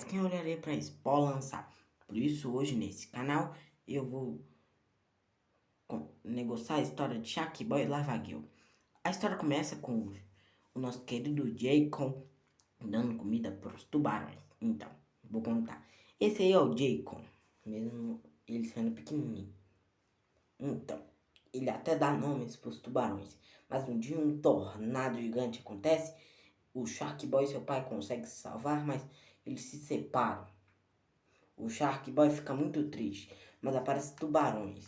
quem olharia para isso? Pode lançar. Por isso, hoje nesse canal, eu vou negociar a história de Shark Boy e Lava Girl. A história começa com o nosso querido Jaycon dando comida para os tubarões. Então, vou contar. Esse aí é o Jaycon, mesmo ele sendo pequenininho. Então, ele até dá nomes para os tubarões. Mas um dia um tornado gigante acontece. O Shark Boy e seu pai conseguem se salvar, mas eles se separam. O Shark Boy fica muito triste, mas aparecem tubarões.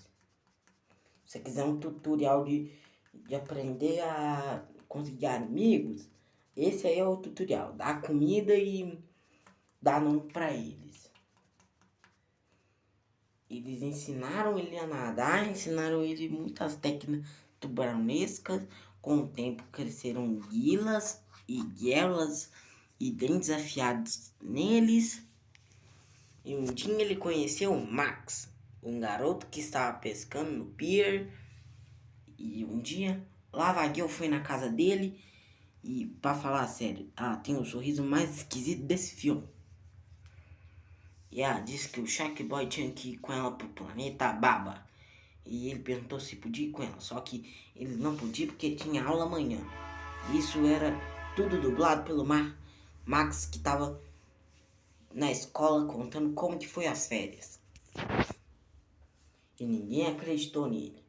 Se você quiser um tutorial de aprender a conseguir amigos, esse aí é o tutorial. Dá comida e dá nome pra eles. Eles ensinaram ele a nadar, ensinaram ele muitas técnicas tubarõescas. Com o tempo cresceram guilas e guelas e dentes afiados neles. E um dia ele conheceu o Max, um garoto que estava pescando no pier. E um dia Lava Girl foi na casa dele e, pra falar sério, ela tem o sorriso mais esquisito desse filme. E ela disse que o Shark Boy tinha que ir com ela pro planeta Baba. E ele perguntou se podia ir com ela, só que ele não podia porque tinha aula amanhã. Isso era tudo dublado pelo Max, que tava na escola contando como que foi as férias. E ninguém acreditou nele.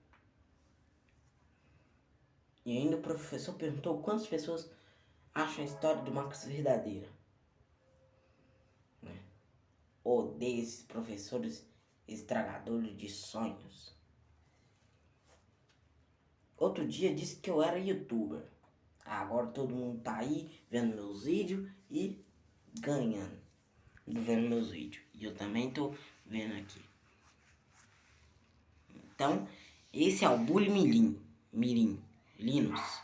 E ainda o professor perguntou quantas pessoas acham a história do Max verdadeira. Odeio esses professores estragadores de sonhos. Outro dia disse que eu era youtuber. Agora todo mundo tá aí vendo meus vídeos e ganhando vendo meus vídeos. E eu também tô vendo aqui. Então, esse é o Bully Mirim, Linus.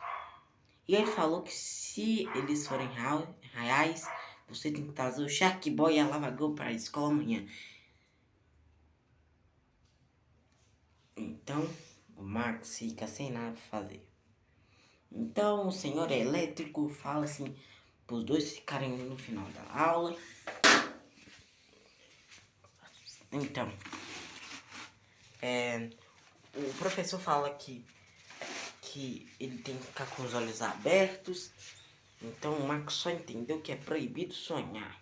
E ele falou que se eles forem reais, você tem que trazer o Shark Boy e a Lava Girl para a escola amanhã. Então, o Max fica sem nada pra fazer. Então, o senhor elétrico fala assim, para os dois ficarem no final da aula. Então, o professor fala que ele tem que ficar com os olhos abertos. Então, o Max só entendeu que é proibido sonhar.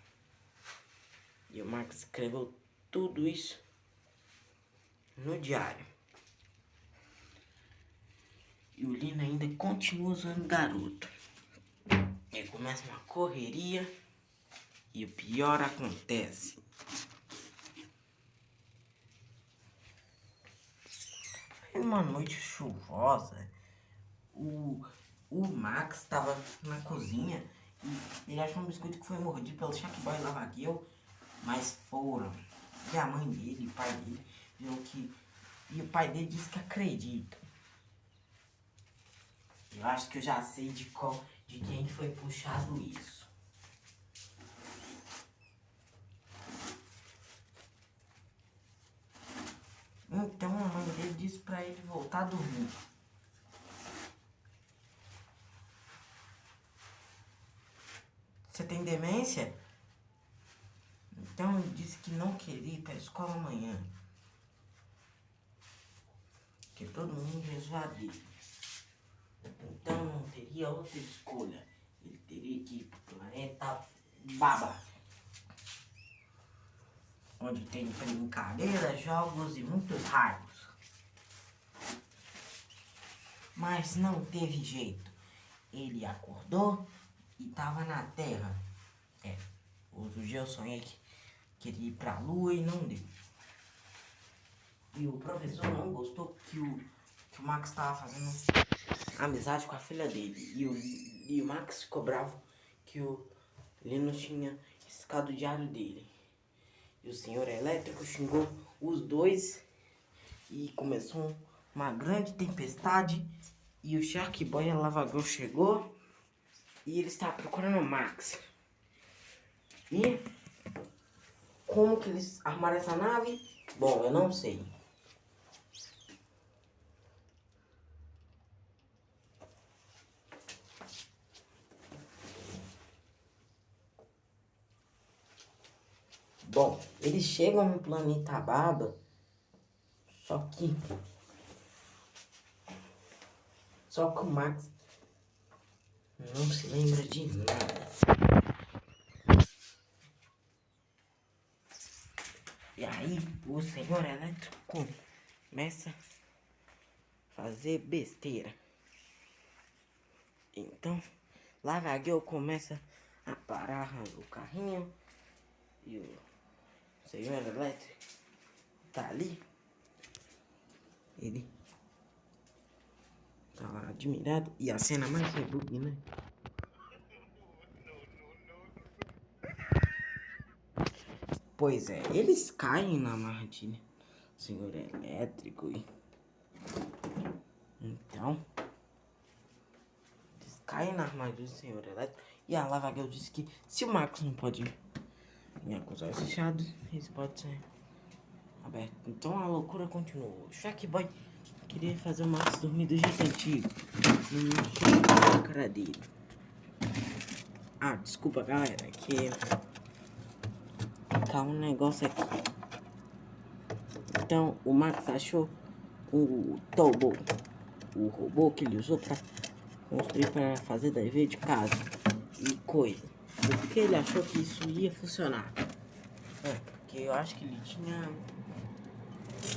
E o Max escreveu tudo isso no diário. E o Lino ainda continua usando o garoto. E começa uma correria e o pior acontece. Em uma noite chuvosa, o Max estava na cozinha e ele achou um biscoito que foi mordido pelo Shark Boy e Lava Girl, mas foram. E a mãe dele e o pai dele viram que... E o pai dele disse que acredita. Eu acho que eu já sei de quem foi puxado isso. Então a mãe dele disse pra ele voltar a dormir. Você tem demência? Então ele disse que não queria ir pra escola amanhã. Que todo mundo ia zoar dele. Então não teria outra escolha. Ele teria que ir pro planeta Baba, onde tem brincadeiras, jogos e muitos raios. Mas não teve jeito. Ele acordou e tava na Terra. Outro dia eu sonhei que queria ir pra Lua e não deu. E o professor não gostou que o Max tava fazendo amizade com a filha dele. E o Max ficou bravo que o Linus tinha riscado o diário dele. E o senhor elétrico xingou os dois e começou uma grande tempestade. E o Shark Boy e a Lava Girl chegou e ele estava procurando o Max. E como que eles armaram essa nave? Bom, eu não sei. Bom, eles chegam no planeta Baba, só que... Só que o Max não se lembra de nada. E aí, o Senhor Elétrico começa a fazer besteira. Então, Lavageu começa a parar o carrinho e o Senhor Elétrico tá ali. Ele tá lá admirado. E a cena mais repugnante, né? Pois é, eles caem na armadilha do Senhor Elétrico e... Então, eles caem na armadilha do Senhor Elétrico. E a Lavageu disse que se o Marcos não pode ir acusar os fechados, eles podem ser abertos. Então a loucura continuou. O Shark Boy queria fazer o Marcos dormir do jeito antigo. Não a cara dele. Ah, desculpa galera, que tá um negócio aqui. Então o Max achou o Tobo, o robô que ele usou pra construir, para fazer dever de casa e coisa. Porque ele achou que isso ia funcionar. Porque eu acho que ele tinha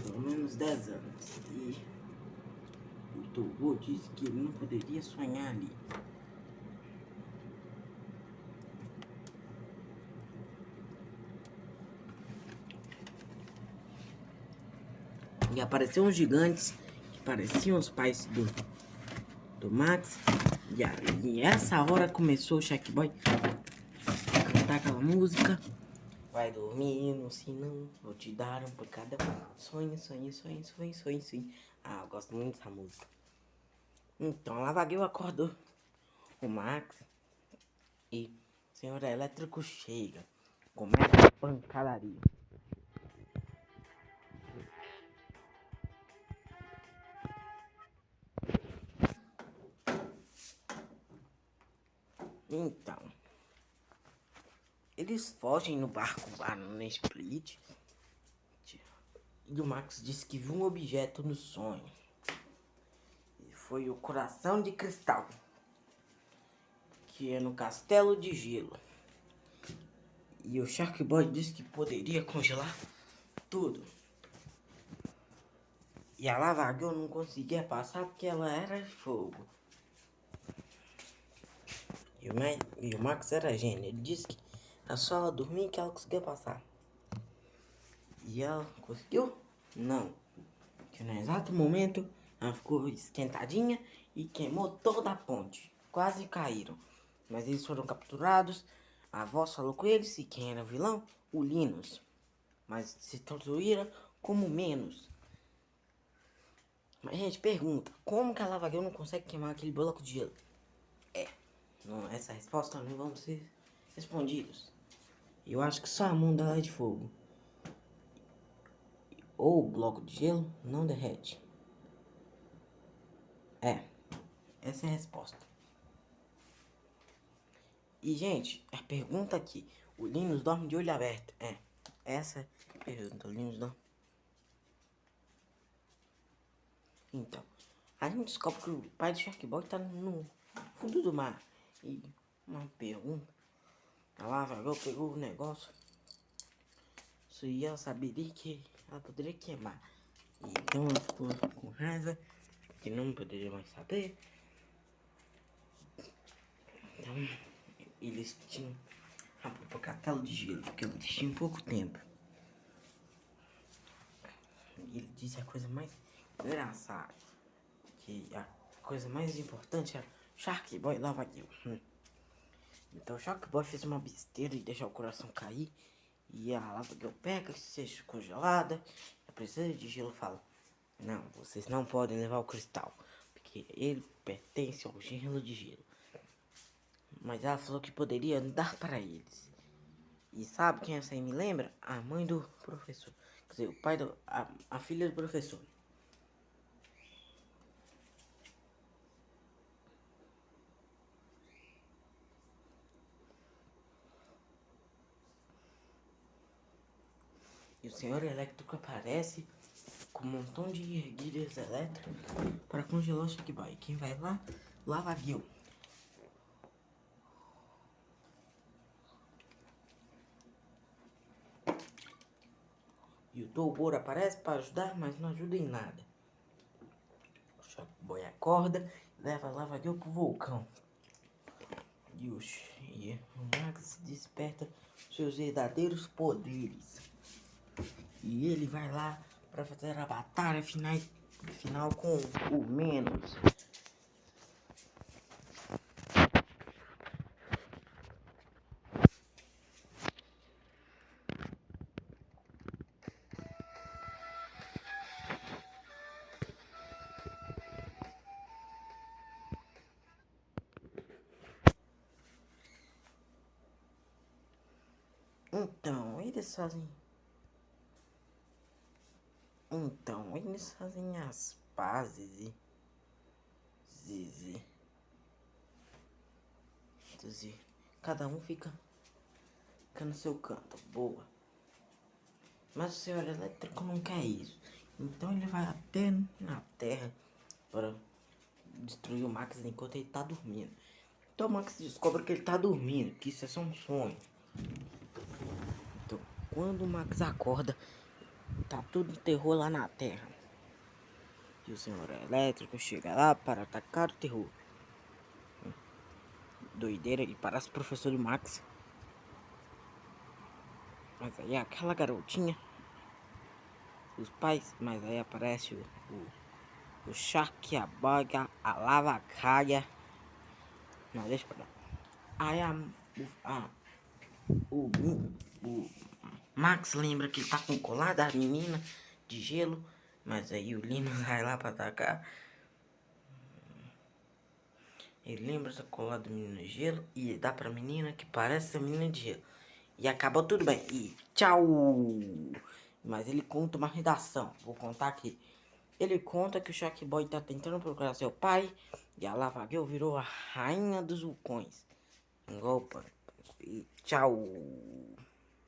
pelo menos 10 anos. E o Tobo disse que ele não poderia sonhar ali. E apareceram uns gigantes que pareciam os pais do Max. E essa hora começou o Shark Boy a cantar aquela música. Vai dormir no sinão, vou te dar um por cada um. Sonho, sonho, sonho, sonho, sonho, sonho. Ah, eu gosto muito dessa música. Então, a Lavageu acordou o Max e o Senhor Elétrico chega. Começa a pancadaria. Então, eles fogem no barco Banana Split. E o Max disse que viu um objeto no sonho. E foi o coração de cristal, que é no castelo de gelo. E o Shark Boy disse que poderia congelar tudo. E a Lavageu não conseguia passar porque ela era de fogo. E o Max era gênio. Ele disse que era só ela dormir que ela conseguia passar. E ela conseguiu? Não. Que no exato momento ela ficou esquentadinha e queimou toda a ponte. Quase caíram. Mas eles foram capturados. A voz falou com eles. E quem era o vilão? O Linus. Mas se tortuíram como menos. Mas gente, pergunta. Como que a Lavageu não consegue queimar aquele bloco de gelo? Não, essa resposta não vão ser respondidos. Eu acho que só a mão dela é de fogo. Ou o bloco de gelo não derrete. Essa é a resposta. E, gente, a pergunta aqui. O Linus dorme de olho aberto. Essa é a pergunta. O Linus dorme. Então, a gente descobre que o pai do Shark Boy tá no fundo do mar. E uma pergunta. A Lavageu pegou o negócio. E ela saberia que ela poderia queimar. Então ela ficou com raiva, que não poderia mais saber. Então eles tinham a castelo de gelo, porque eles tinham pouco tempo. E ele disse a coisa mais engraçada, que a coisa mais importante era Shark Boy e Lavageu. Então o Shark Boy fez uma besteira e deixou o coração cair. E a Lavageu pega, seja congelada. A princesa de gelo fala: não, vocês não podem levar o cristal, porque ele pertence ao gelo de gelo. Mas ela falou que poderia dar para eles. E sabe quem essa aí me lembra? A mãe do professor. Quer dizer, o pai do... a filha do professor. E o senhor elétrico aparece com um montão de erguilhas elétricas para congelar o Shark Boy. Quem vai lá? Lava Gil. E o Tobor aparece para ajudar, mas não ajuda em nada. O Shark Boy acorda e leva a Lava Gil pro vulcão. E o Max desperta seus verdadeiros poderes. E ele vai lá para fazer a batalha final com o Menos. Então, eles fazem as pazes e cada um fica no seu canto, boa. Mas o senhor elétrico não quer isso. Então ele vai até na Terra para destruir o Max enquanto ele tá dormindo. Então o Max descobre que ele tá dormindo, que isso é só um sonho. Então, quando o Max acorda, tá tudo terror lá na Terra. E o senhor elétrico chega lá para atacar o terror. Doideira, ele parece o professor do Max. Mas aí aquela garotinha, os pais, mas aí aparece o Shark, a Boga, a Lavacaia. Não, deixa pra lá. Aí o Max lembra que ele tá com o colar da menina de gelo. Mas aí o Linus vai lá pra atacar. Ele lembra essa colar da menina de gelo e dá pra menina que parece a menina de gelo. E acabou tudo bem. E tchau! Mas ele conta uma redação. Vou contar aqui. Ele conta que o Shark Boy tá tentando procurar seu pai. E a Lava Girl virou a rainha dos vulcões. E tchau!